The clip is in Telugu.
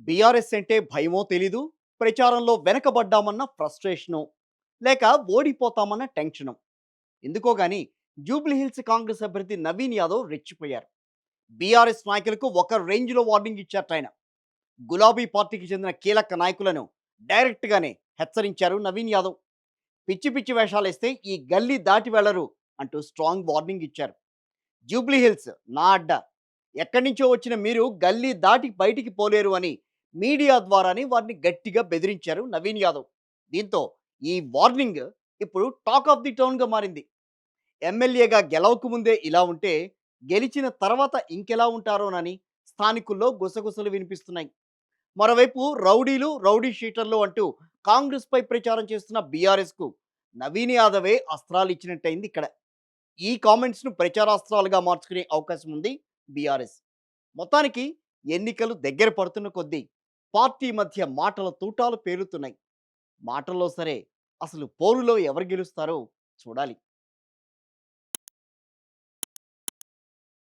బీఆర్ఎస్ అంటే భయమో తెలీదు, ప్రచారంలో వెనకబడ్డామన్న ఫ్రస్ట్రేషను, లేక ఓడిపోతామన్న టెన్షను. ఎందుకో గాని జూబ్లీహిల్స్ కాంగ్రెస్ అభ్యర్థి నవీన్ యాదవ్ రెచ్చిపోయారు. బీఆర్ఎస్ నాయకులకు ఒక రేంజ్‌లో వార్నింగ్ ఇచ్చారటాయన. గులాబీ పార్టీకి చెందిన కీలక నాయకులను డైరెక్ట్‌గానే హెచ్చరించారు నవీన్ యాదవ్. పిచ్చి పిచ్చి వేషాలేస్తే ఈ గల్లీ దాటి వెళ్లరు అంటూ స్ట్రాంగ్ వార్నింగ్ ఇచ్చారు. జూబ్లీహిల్స్ నా అడ్డా. ఎక్కడి నుంచో వచ్చిన మీరు గల్లీ దాటి బయటికి పోలేరు అని మీడియా ద్వారానే వారిని గట్టిగా బెదిరించారు నవీన్ యాదవ్. దీంతో ఈ వార్నింగ్ ఇప్పుడు టాక్ ఆఫ్ ది టౌన్‌గా మారింది. ఎమ్మెల్యేగా గెలవక ముందే ఇలా ఉంటే, గెలిచిన తర్వాత ఇంకెలా ఉంటారోనని స్థానికుల్లో గుసగుసలు వినిపిస్తున్నాయి. మరోవైపు రౌడీలు, రౌడీ షీటర్లు అంటూ కాంగ్రెస్‌పై ప్రచారం చేస్తున్న బీఆర్ఎస్‌కు నవీన్ యాదవే అస్త్రాలిచ్చినట్టయింది ఇక్కడ. ఈ కామెంట్స్‌ను ప్రచారాస్త్రాలుగా మార్చుకునే అవకాశం ఉంది బీఆర్ఎస్. మొత్తానికి ఎన్నికలు దగ్గర పడుతున్న కొద్దీ పార్టీ మధ్య మాటల తూటాలు పేలుతున్నాయి. మాటల్లో సరే, అసలు పోరులో ఎవరు గెలుస్తారో చూడాలి.